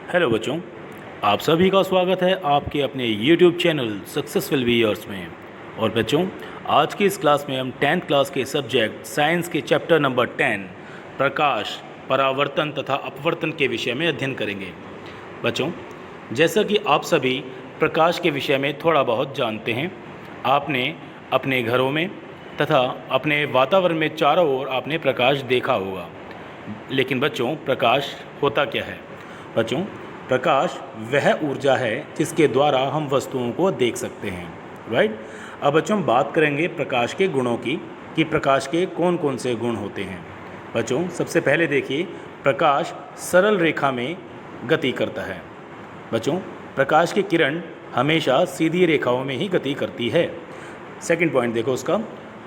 Hello बच्चों, आप सभी का स्वागत है आपके अपने YouTube चैनल सक्सेसफुल व्यूअर्स में। और बच्चों, आज की इस क्लास में हम 10th क्लास के सब्जेक्ट साइंस के चैप्टर नंबर 10 प्रकाश, परावर्तन तथा अपवर्तन के विषय में अध्ययन करेंगे। बच्चों, जैसा कि आप सभी प्रकाश के विषय में थोड़ा बहुत जानते हैं, आपने अपने घरों में तथा अपने वातावरण में चारों ओर आपने प्रकाश देखा होगा। लेकिन बच्चों, प्रकाश होता क्या है? बच्चों, प्रकाश वह ऊर्जा है जिसके द्वारा हम वस्तुओं को देख सकते हैं, राइट। अब बच्चों, हम बात करेंगे प्रकाश के गुणों की कि प्रकाश के कौन कौन से गुण होते हैं। बच्चों, सबसे पहले देखिए, प्रकाश सरल रेखा में गति करता है। बच्चों, प्रकाश की किरण हमेशा सीधी रेखाओं में ही गति करती है। सेकंड पॉइंट देखो उसका,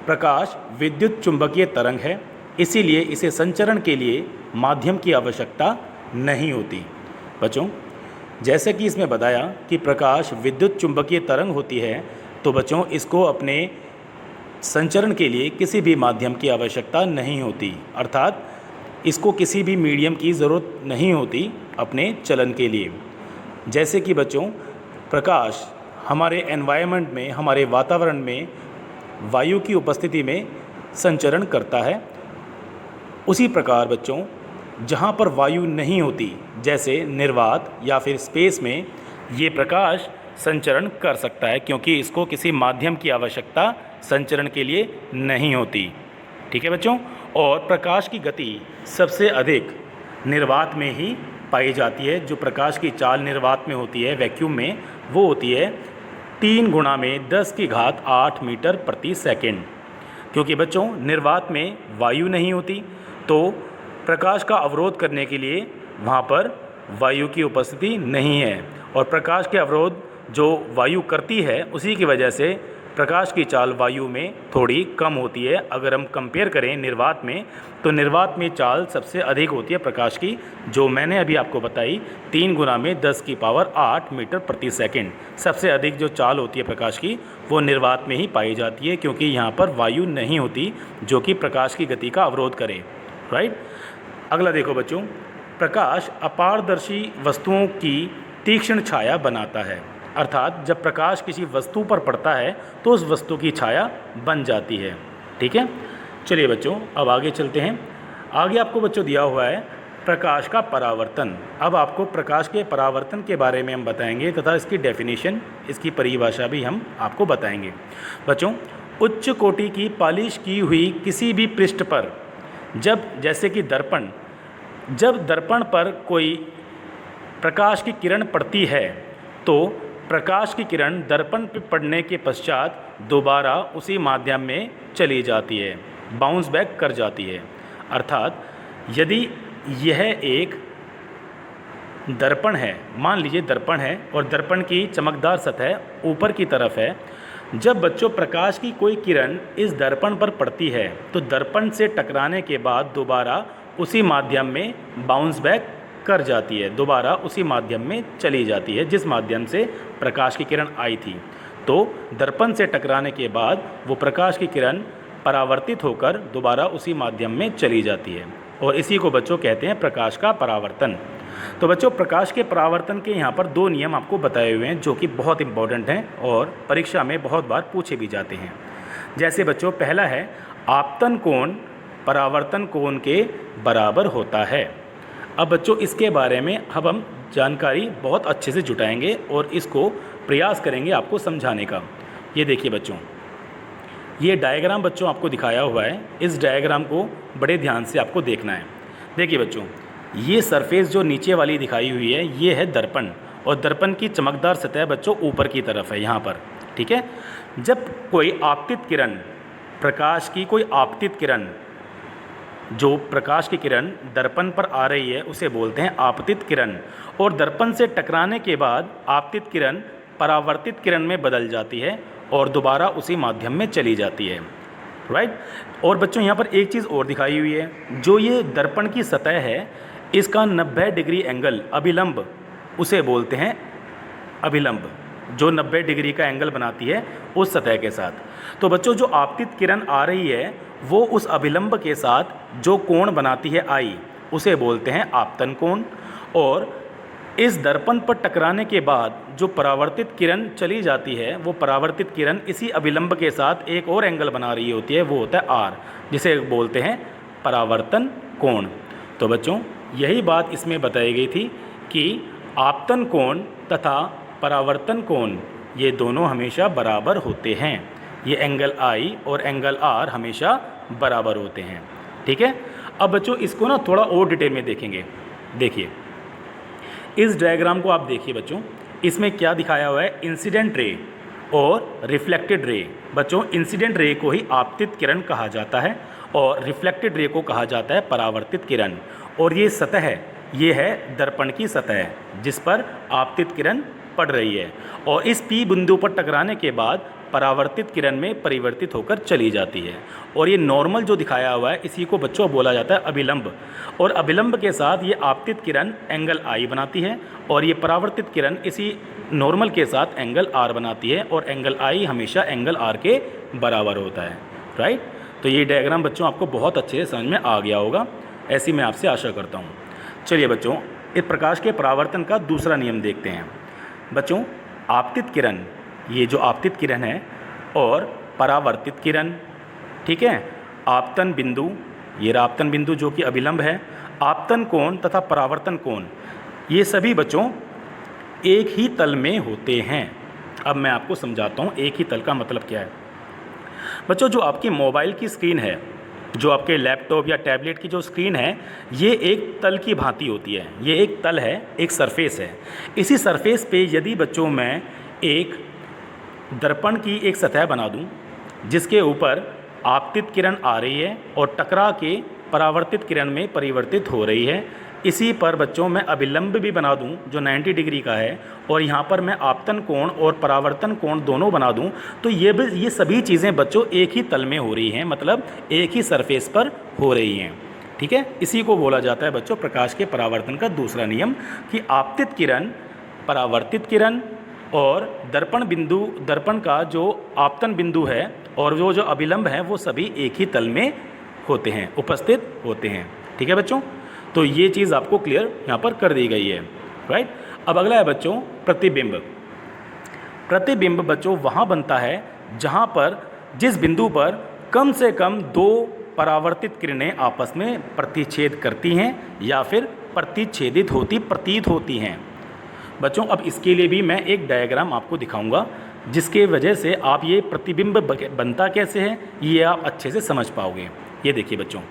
प्रकाश विद्युत चुंबकीय तरंग है, इसीलिए इसे संचरण के लिए माध्यम की आवश्यकता नहीं होती। बच्चों, जैसे कि इसमें बताया कि प्रकाश विद्युत चुंबकीय तरंग होती है, तो बच्चों इसको अपने संचरण के लिए किसी भी माध्यम की आवश्यकता नहीं होती, अर्थात इसको किसी भी मीडियम की ज़रूरत नहीं होती अपने चलन के लिए। जैसे कि बच्चों, प्रकाश हमारे एनवायरनमेंट में, हमारे वातावरण में वायु की उपस्थिति में संचरण करता है, उसी प्रकार बच्चों जहाँ पर वायु नहीं होती, जैसे निर्वात या फिर स्पेस में, ये प्रकाश संचरण कर सकता है, क्योंकि इसको किसी माध्यम की आवश्यकता संचरण के लिए नहीं होती। ठीक है बच्चों। और प्रकाश की गति सबसे अधिक निर्वात में ही पाई जाती है। जो प्रकाश की चाल निर्वात में होती है, वैक्यूम में, वो होती है 3 गुणा में 10⁸ मीटर प्रति सेकेंड। क्योंकि बच्चों निर्वात में वायु नहीं होती, तो प्रकाश का अवरोध करने के लिए वहाँ पर वायु की उपस्थिति नहीं है, और प्रकाश के अवरोध जो वायु करती है, उसी की वजह से प्रकाश की चाल वायु में थोड़ी कम होती है। अगर हम कंपेयर करें निर्वात में, तो निर्वात में चाल सबसे अधिक होती है प्रकाश की, जो मैंने अभी आपको बताई, 3 गुणा में 10⁸ मीटर प्रति सेकेंड। सबसे अधिक जो चाल होती है प्रकाश की, वो निर्वात में ही पाई जाती है, क्योंकि यहाँ पर वायु नहीं होती जो कि प्रकाश की गति का अवरोध करे, राइट। अगला देखो बच्चों, प्रकाश अपारदर्शी वस्तुओं की तीक्ष्ण छाया बनाता है, अर्थात जब प्रकाश किसी वस्तु पर पड़ता है तो उस वस्तु की छाया बन जाती है। ठीक है, चलिए बच्चों अब आगे चलते हैं। आगे आपको बच्चों दिया हुआ है प्रकाश का परावर्तन। अब आपको प्रकाश के परावर्तन के बारे में हम बताएंगे तथा इसकी डेफिनेशन, इसकी परिभाषा भी हम आपको बताएंगे। बच्चों, उच्च कोटि की पॉलिश की हुई किसी भी पृष्ठ पर जैसे कि दर्पण, जब दर्पण पर कोई प्रकाश की किरण पड़ती है, तो प्रकाश की किरण दर्पण पर पड़ने के पश्चात दोबारा उसी माध्यम में चली जाती है, बाउंस बैक कर जाती है। अर्थात यदि यह एक दर्पण है, मान लीजिए दर्पण है, और दर्पण की चमकदार सतह ऊपर की तरफ है, जब बच्चों प्रकाश की कोई किरण इस दर्पण पर पड़ती है, तो दर्पण से टकराने के बाद दोबारा उसी माध्यम में बाउंस बैक कर जाती है, दोबारा उसी माध्यम में चली जाती है जिस माध्यम से प्रकाश की किरण आई थी। तो दर्पण से टकराने के बाद वो प्रकाश की किरण परावर्तित होकर दोबारा उसी माध्यम में चली जाती है, और इसी को बच्चों कहते हैं प्रकाश का परावर्तन। तो बच्चों, प्रकाश के परावर्तन के यहाँ पर 2 नियम आपको बताए हुए हैं, जो कि बहुत इंपॉर्टेंट हैं और परीक्षा में बहुत बार पूछे भी जाते हैं। जैसे बच्चों, पहला है आपतन कोण परावर्तन कोण के बराबर होता है। अब बच्चों इसके बारे में अब हम जानकारी बहुत अच्छे से जुटाएंगे और इसको प्रयास करेंगे आपको समझाने का। ये देखिए बच्चों, ये डायग्राम बच्चों आपको दिखाया हुआ है, इस डायग्राम को बड़े ध्यान से आपको देखना है। देखिए बच्चों, ये सरफेस जो नीचे वाली दिखाई हुई है, ये है दर्पण, और दर्पण की चमकदार सतह बच्चों ऊपर की तरफ है यहाँ पर। ठीक है, जब कोई आपतित किरण, प्रकाश की कोई आपतित किरण, जो प्रकाश की किरण दर्पण पर आ रही है उसे बोलते हैं आपतित किरण, और दर्पण से टकराने के बाद आपतित किरण परावर्तित किरण में बदल जाती है और दोबारा उसी माध्यम में चली जाती है, राइट। और बच्चों यहाँ पर एक चीज़ और दिखाई हुई है, जो ये दर्पण की सतह है, इसका 90 डिग्री एंगल अभिलंब, उसे बोलते हैं अभिलंब, जो 90 डिग्री का एंगल बनाती है उस सतह के साथ। तो बच्चों, जो आपतित किरण आ रही है वो उस अभिलंब के साथ जो कोण बनाती है आई, उसे बोलते हैं आपतन कोण। और इस दर्पण पर टकराने के बाद जो परावर्तित किरण चली जाती है, वो परावर्तित किरण इसी अभिलंब के साथ एक और एंगल बना रही होती है, वो होता है आर, जिसे बोलते हैं परावर्तन कोण। तो बच्चों यही बात इसमें बताई गई थी कि आपतन कोण तथा परावर्तन कोण ये दोनों हमेशा बराबर होते हैं। ये एंगल आई और एंगल आर हमेशा बराबर होते हैं। ठीक है, अब बच्चों इसको ना थोड़ा और डिटेल में देखेंगे। देखिए इस डायग्राम को आप देखिए बच्चों, इसमें क्या दिखाया हुआ है, इंसिडेंट रे और रिफ्लेक्टेड रे। बच्चों इंसिडेंट रे को ही आपतित किरण कहा जाता है और रिफ्लेक्टेड रे को कहा जाता है परावर्तित किरण। और ये सतह है, ये है दर्पण की सतह जिस पर आपतित किरण पड़ रही है और इस P बिंदु पर टकराने के बाद परावर्तित किरण में परिवर्तित होकर चली जाती है। और ये नॉर्मल जो दिखाया हुआ है इसी को बच्चों बोला जाता है अभिलंब। और अभिलंब के साथ ये आपतित किरण एंगल आई बनाती है और ये परावर्तित किरण इसी नॉर्मल के साथ एंगल आर बनाती है और एंगल आई हमेशा एंगल आर के बराबर होता है। राइट, तो ये डायग्राम बच्चों आपको बहुत अच्छे से समझ में आ गया होगा, ऐसी मैं आपसे आशा करता हूँ। चलिए बच्चों इस प्रकाश के परावर्तन का दूसरा नियम देखते हैं। बच्चों आपतित किरण, ये जो आपतित किरण है और परावर्तित किरण, ठीक है, आपतन बिंदु, ये आपतन बिंदु जो कि अभिलंब है, आपतन कोण तथा परावर्तन कोण, ये सभी बच्चों एक ही तल में होते हैं। अब मैं आपको समझाता हूँ एक ही तल का मतलब क्या है। बच्चों जो आपकी मोबाइल की स्क्रीन है, जो आपके लैपटॉप या टैबलेट की जो स्क्रीन है, ये एक तल की भांति होती है। ये एक तल है, एक सरफेस है। इसी सरफेस पे यदि बच्चों मैं एक दर्पण की एक सतह बना दूं जिसके ऊपर आपतित किरण आ रही है और टकरा के परावर्तित किरण में परिवर्तित हो रही है, इसी पर बच्चों मैं अभिलंब भी बना दूं जो 90 डिग्री का है और यहाँ पर मैं आपतन कोण और परावर्तन कोण दोनों बना दूं, तो ये सभी चीज़ें बच्चों एक ही तल में हो रही हैं, मतलब एक ही सरफेस पर हो रही हैं। ठीक है, इसी को बोला जाता है बच्चों प्रकाश के परावर्तन का दूसरा नियम कि आपतित किरण, परावर्तित किरण और दर्पण का जो आपतन बिंदु है और वो जो अभिलंब है वो सभी एक ही तल में होते हैं, उपस्थित होते हैं। ठीक है बच्चों, तो ये चीज़ आपको क्लियर यहाँ पर कर दी गई है। राइट, अब अगला है बच्चों प्रतिबिंब। प्रतिबिंब बच्चों वहाँ बनता है जहाँ पर जिस बिंदु पर कम से कम दो परावर्तित किरणें आपस में प्रतिच्छेद करती हैं या फिर प्रतिच्छेदित होती प्रतीत होती हैं। बच्चों अब इसके लिए भी मैं एक डायग्राम आपको दिखाऊंगा जिसके वजह से आप ये प्रतिबिंब बनता कैसे है ये आप अच्छे से समझ पाओगे। ये देखिए बच्चों,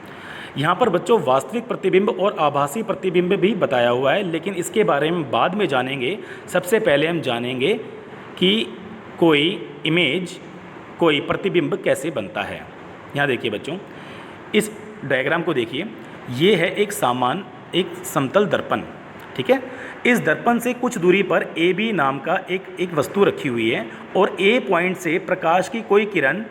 यहाँ पर बच्चों वास्तविक प्रतिबिंब और आभासी प्रतिबिंब भी बताया हुआ है, लेकिन इसके बारे में बाद में जानेंगे। सबसे पहले हम जानेंगे कि कोई इमेज, कोई प्रतिबिंब कैसे बनता है। यहाँ देखिए बच्चों, इस डायग्राम को देखिए, ये है एक समतल दर्पण। ठीक है, इस दर्पण से कुछ दूरी पर ए बी नाम का एक वस्तु रखी हुई है और ए पॉइंट से प्रकाश की कोई किरण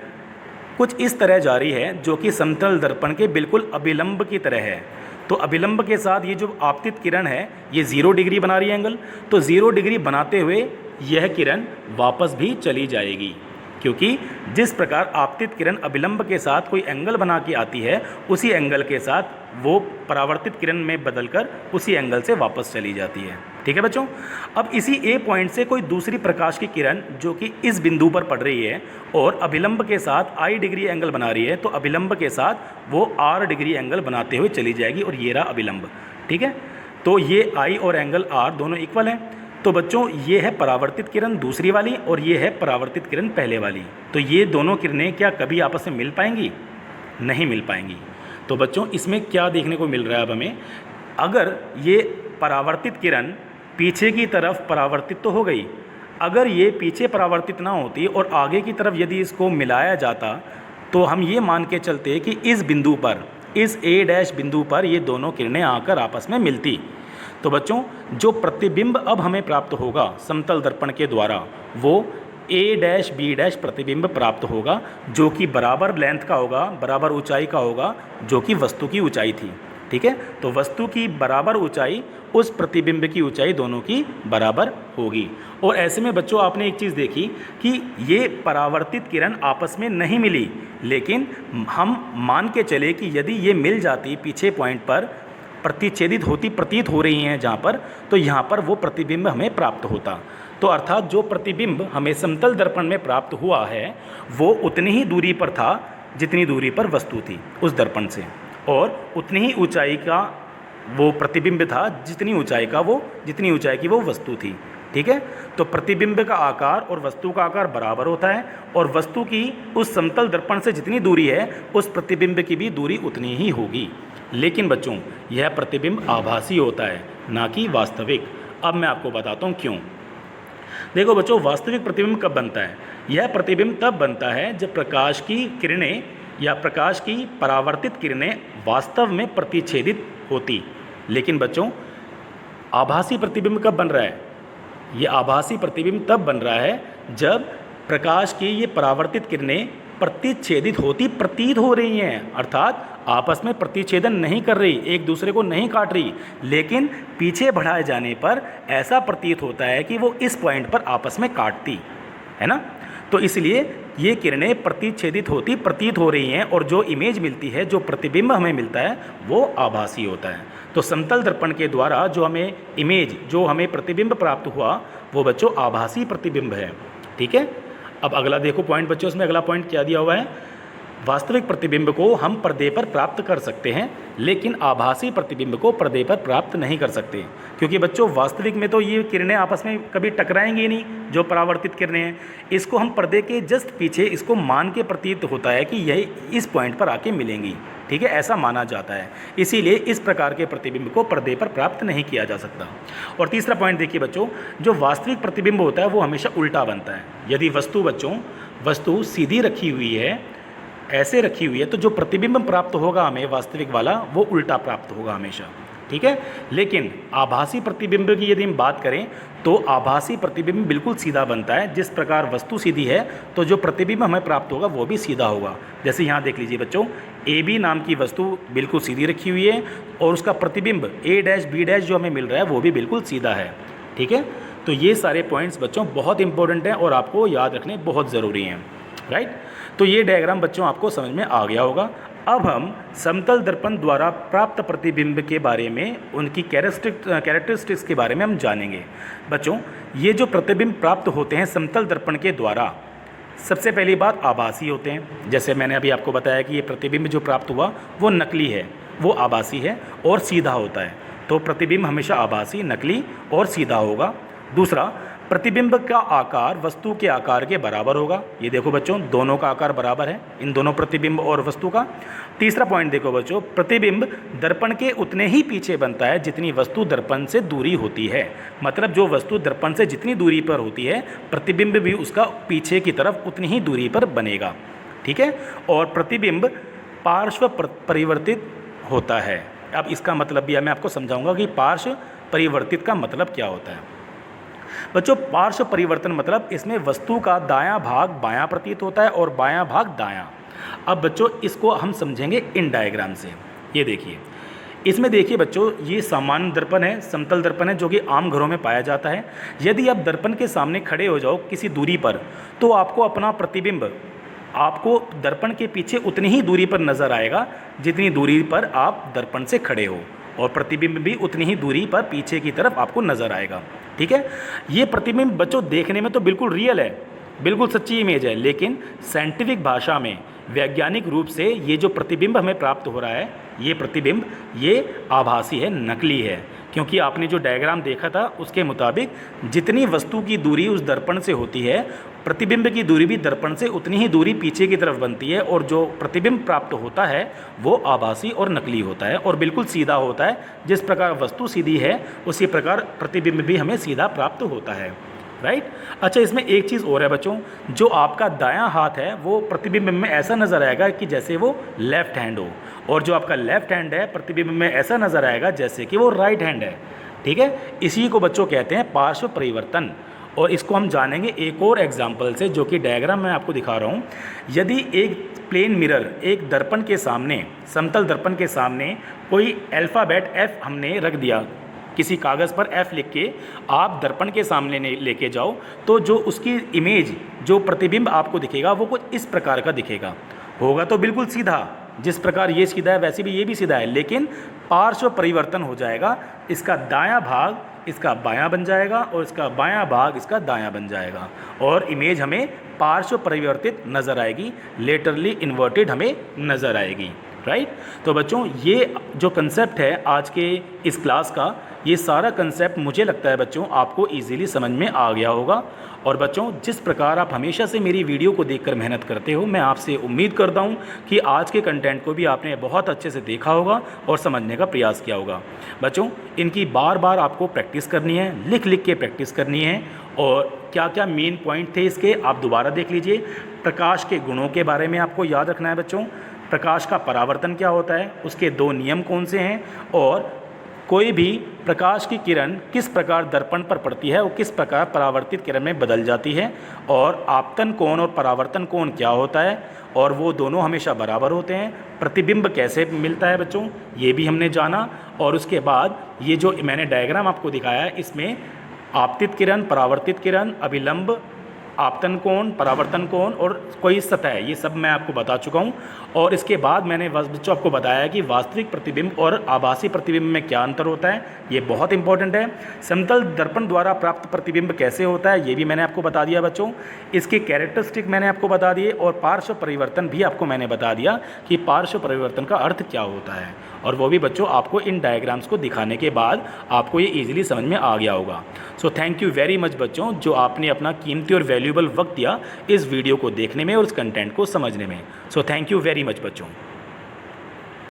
कुछ इस तरह जा रही है जो कि समतल दर्पण के बिल्कुल अभिलंब की तरह है। तो अभिलंब के साथ ये जो आपतित किरण है ये 0 डिग्री बना रही है एंगल, तो 0 डिग्री बनाते हुए यह किरण वापस भी चली जाएगी, क्योंकि जिस प्रकार आपतित किरण अभिलंब के साथ कोई एंगल बना के आती है उसी एंगल के साथ वो परावर्तित किरण में बदलकर उसी एंगल से वापस चली जाती है। ठीक है बच्चों, अब इसी ए पॉइंट से कोई दूसरी प्रकाश की किरण जो कि इस बिंदु पर पड़ रही है और अभिलंब के साथ आई डिग्री एंगल बना रही है, तो अभिलंब के साथ वो आर डिग्री एंगल बनाते हुए चली जाएगी और ये रहा अभिलंब। ठीक है, तो ये आई और एंगल आर दोनों इक्वल हैं। तो बच्चों ये है परावर्तित किरण दूसरी वाली और ये है परावर्तित किरण पहले वाली। तो ये दोनों किरणें क्या कभी आपस में मिल पाएंगी? नहीं मिल पाएंगी। तो बच्चों इसमें क्या देखने को मिल रहा है अब हमें, अगर ये परावर्तित किरण पीछे की तरफ परावर्तित तो हो गई, अगर ये पीछे परावर्तित ना होती और आगे की तरफ यदि इसको मिलाया जाता तो हम ये मान के चलते कि इस बिंदु पर, इस ए डैश बिंदु पर ये दोनों किरणें आकर आपस में मिलती। तो बच्चों जो प्रतिबिंब अब हमें प्राप्त होगा समतल दर्पण के द्वारा वो ए डैश बी डैश प्रतिबिंब प्राप्त होगा, जो कि बराबर लेंथ का होगा, बराबर ऊंचाई का होगा, जो कि वस्तु की ऊंचाई थी। ठीक है, तो वस्तु की बराबर ऊंचाई उस प्रतिबिंब की ऊंचाई दोनों की बराबर होगी। और ऐसे में बच्चों आपने एक चीज़ देखी कि ये परावर्तित किरण आपस में नहीं मिली, लेकिन हम मान के चले कि यदि ये मिल जाती पीछे पॉइंट पर प्रतिच्छेदित होती प्रतीत हो रही हैं जहाँ पर, तो यहाँ पर वो प्रतिबिंब हमें प्राप्त होता। तो अर्थात जो प्रतिबिंब हमें समतल दर्पण में प्राप्त हुआ है वो उतनी ही दूरी पर था जितनी दूरी पर वस्तु थी उस दर्पण से, और उतनी ही ऊंचाई का वो प्रतिबिंब था जितनी ऊंचाई की वो वस्तु थी। ठीक है, तो प्रतिबिंब का आकार और वस्तु का आकार बराबर होता है, और वस्तु की उस समतल दर्पण से जितनी दूरी है उस प्रतिबिंब की भी दूरी उतनी ही होगी। लेकिन बच्चों यह प्रतिबिंब आभासी होता है, ना कि वास्तविक। अब मैं आपको बताता हूँ क्यों। देखो बच्चों, वास्तविक प्रतिबिंब कब बनता है? यह प्रतिबिंब तब बनता है जब प्रकाश की किरणें या प्रकाश की परावर्तित किरणें वास्तव में प्रतिच्छेदित होती। लेकिन बच्चों आभासी प्रतिबिंब कब बन रहा है? ये आभासी प्रतिबिंब तब बन रहा है जब प्रकाश की ये परावर्तित किरणें प्रतिच्छेदित होती प्रतीत हो रही हैं, अर्थात आपस में प्रतिच्छेदन नहीं कर रही, एक दूसरे को नहीं काट रही, लेकिन पीछे बढ़ाए जाने पर ऐसा प्रतीत होता है कि वो इस पॉइंट पर आपस में काटती है ना। तो इसलिए ये किरणें प्रतिच्छेदित होती प्रतीत हो रही हैं, और जो इमेज मिलती है, जो प्रतिबिंब हमें मिलता है वो आभासी होता है। तो समतल दर्पण के द्वारा जो हमें इमेज, जो हमें प्रतिबिंब प्राप्त हुआ वो बच्चों आभासी प्रतिबिंब है। ठीक है, अब अगला देखो पॉइंट बच्चों, इसमें अगला पॉइंट क्या दिया हुआ है? वास्तविक प्रतिबिंब को हम पर्दे पर प्राप्त कर सकते हैं, लेकिन आभासी प्रतिबिंब को पर्दे पर प्राप्त नहीं कर सकते, क्योंकि बच्चों वास्तविक में तो ये किरणें आपस में कभी टकराएंगी नहीं, जो परावर्तित किरणें हैं। इसको हम पर्दे के जस्ट पीछे इसको मान के प्रतीत होता है कि यही इस पॉइंट पर आके मिलेंगी। ठीक है, ऐसा माना जाता है, इसीलिए इस प्रकार के प्रतिबिंब को पर्दे पर प्राप्त नहीं किया जा सकता। और तीसरा पॉइंट देखिए बच्चों, जो वास्तविक प्रतिबिंब होता है वो हमेशा उल्टा बनता है। यदि वस्तु सीधी रखी हुई है, ऐसे रखी हुई है, तो जो प्रतिबिंब प्राप्त होगा हमें वास्तविक वाला वो उल्टा प्राप्त होगा हमेशा। ठीक है, लेकिन आभासी प्रतिबिंब की यदि हम बात करें तो आभासी प्रतिबिंब बिल्कुल सीधा बनता है। जिस प्रकार वस्तु सीधी है तो जो प्रतिबिंब हमें प्राप्त होगा वो भी सीधा होगा। जैसे यहाँ देख लीजिए बच्चों, AB नाम की वस्तु बिल्कुल सीधी रखी हुई है और उसका प्रतिबिंब A-B- जो हमें मिल रहा है वो भी बिल्कुल सीधा है। ठीक है, तो ये सारे पॉइंट्स बच्चों बहुत इंपॉर्टेंट हैं और आपको याद रखने बहुत ज़रूरी हैं। राइट, तो ये डायग्राम बच्चों आपको समझ में आ गया होगा। अब हम समतल दर्पण द्वारा प्राप्त प्रतिबिंब के बारे में, उनकी कैरेक्टरिस्टिक्स के बारे में हम जानेंगे। बच्चों ये जो प्रतिबिंब प्राप्त होते हैं समतल दर्पण के द्वारा, सबसे पहली बात आभासी होते हैं। जैसे मैंने अभी आपको बताया कि ये प्रतिबिंब जो प्राप्त हुआ वो नकली है, वो आभासी है और सीधा होता है। तो प्रतिबिंब हमेशा आभासी, नकली और सीधा होगा। दूसरा, प्रतिबिंब का आकार वस्तु के आकार के बराबर होगा। ये देखो बच्चों, दोनों का आकार बराबर है, इन दोनों प्रतिबिंब और वस्तु का। तीसरा पॉइंट देखो बच्चों, प्रतिबिंब दर्पण के उतने ही पीछे बनता है जितनी वस्तु दर्पण से दूरी होती है। मतलब जो वस्तु दर्पण से जितनी दूरी पर होती है, प्रतिबिंब भी उसका पीछे की तरफ उतनी ही दूरी पर बनेगा। ठीक है, और प्रतिबिंब पार्श्व परिवर्तित होता है। अब इसका मतलब भी मैं आपको समझाऊंगा कि पार्श्व परिवर्तित का मतलब क्या होता है। बच्चों पार्श्व परिवर्तन मतलब इसमें वस्तु का दायां भाग बायां प्रतीत होता है और बायां भाग दायां। अब बच्चों इसको हम समझेंगे इन डायग्राम से। ये देखिए, इसमें देखिए बच्चों, ये सामान्य दर्पण है, समतल दर्पण है, जो कि आम घरों में पाया जाता है। यदि आप दर्पण के सामने खड़े हो जाओ किसी दूरी पर, तो आपको अपना प्रतिबिंब आपको दर्पण के पीछे उतनी ही दूरी पर नज़र आएगा जितनी दूरी पर आप दर्पण से खड़े हो, और प्रतिबिंब भी उतनी ही दूरी पर पीछे की तरफ आपको नज़र आएगा। ठीक है, ये प्रतिबिंब बच्चों देखने में तो बिल्कुल रियल है, बिल्कुल सच्ची इमेज है, लेकिन साइंटिफिक भाषा में वैज्ञानिक रूप से ये जो प्रतिबिंब हमें प्राप्त हो रहा है, ये प्रतिबिंब ये आभासी है, नकली है। क्योंकि आपने जो डायग्राम देखा था उसके मुताबिक जितनी वस्तु की दूरी उस दर्पण से होती है, प्रतिबिंब की दूरी भी दर्पण से उतनी ही दूरी पीछे की तरफ बनती है, और जो प्रतिबिंब प्राप्त होता है वो आभासी और नकली होता है और बिल्कुल सीधा होता है। जिस प्रकार वस्तु सीधी है उसी प्रकार प्रतिबिंब भी हमें सीधा प्राप्त होता है। राइट, अच्छा इसमें एक चीज़ और है बच्चों, जो आपका दायां हाथ है वो प्रतिबिंब में ऐसा नज़र आएगा कि जैसे वो लेफ्ट हैंड हो, और जो आपका लेफ्ट हैंड है प्रतिबिंब में ऐसा नज़र आएगा जैसे कि वो राइट हैंड है। ठीक है, इसी को बच्चों कहते हैं पार्श्व परिवर्तन, और इसको हम जानेंगे एक और एग्जाम्पल से, जो कि डायग्राम मैं आपको दिखा रहा हूँ। यदि एक प्लेन मिरर, एक दर्पण के सामने, समतल दर्पण के सामने कोई अल्फ़ाबेट F हमने रख दिया, किसी कागज़ पर F लिख के आप दर्पण के सामने लेके जाओ, तो जो उसकी इमेज, जो प्रतिबिंब आपको दिखेगा वो कुछ इस प्रकार का दिखेगा। होगा तो बिल्कुल सीधा, जिस प्रकार ये सीधा है वैसे भी ये भी सीधा है, लेकिन पार्श्व परिवर्तन हो जाएगा, इसका दायां भाग इसका बायां बन जाएगा और इसका बायां भाग इसका दायां बन जाएगा और इमेज हमें पार्श्व परिवर्तित नज़र आएगी, लेटरली इन्वर्टेड हमें नज़र आएगी, राइट। तो बच्चों ये जो कंसेप्ट है आज के इस क्लास का, ये सारा कंसेप्ट मुझे लगता है बच्चों आपको इजीली समझ में आ गया होगा। और बच्चों जिस प्रकार आप हमेशा से मेरी वीडियो को देखकर मेहनत करते हो, मैं आपसे उम्मीद करता हूँ कि आज के कंटेंट को भी आपने बहुत अच्छे से देखा होगा और समझने का प्रयास किया होगा। बच्चों इनकी बार बार आपको प्रैक्टिस करनी है, लिख लिख के प्रैक्टिस करनी है। और क्या क्या मेन पॉइंट थे इसके आप दोबारा देख लीजिए। प्रकाश के गुणों के बारे में आपको याद रखना है बच्चों, प्रकाश का परावर्तन क्या होता है, उसके 2 नियम कौन से हैं, और कोई भी प्रकाश की किरण किस प्रकार दर्पण पर पड़ती है और किस प्रकार परावर्तित किरण में बदल जाती है, और आपतन कोण और परावर्तन कोण क्या होता है और वो दोनों हमेशा बराबर होते हैं, प्रतिबिंब कैसे मिलता है बच्चों ये भी हमने जाना। और उसके बाद ये जो मैंने डायग्राम आपको दिखाया है इसमें आपतित किरण, परावर्तित किरण, अभिलंब, आपतन कोण, परावर्तन कोण और कोई सतह, ये सब मैं आपको बता चुका हूँ। और इसके बाद मैंने बच्चों आपको बताया कि वास्तविक प्रतिबिंब और आभासी प्रतिबिंब में क्या अंतर होता है, ये बहुत इंपॉर्टेंट है। समतल दर्पण द्वारा प्राप्त प्रतिबिंब कैसे होता है ये भी मैंने आपको बता दिया बच्चों। इसके कैरेक्टरिस्टिक मैंने आपको बता दिए और पार्श्व परिवर्तन भी आपको मैंने बता दिया कि पार्श्व परिवर्तन का अर्थ क्या होता है, और वो भी बच्चों आपको इन डायग्राम्स को दिखाने के बाद आपको ये ईजिली समझ में आ गया होगा। So thank you very much बच्चों जो आपने अपना कीमती और वैल्यूएबल वक्त दिया इस वीडियो को देखने में और इस कंटेंट को समझने में। So thank you very much बच्चों।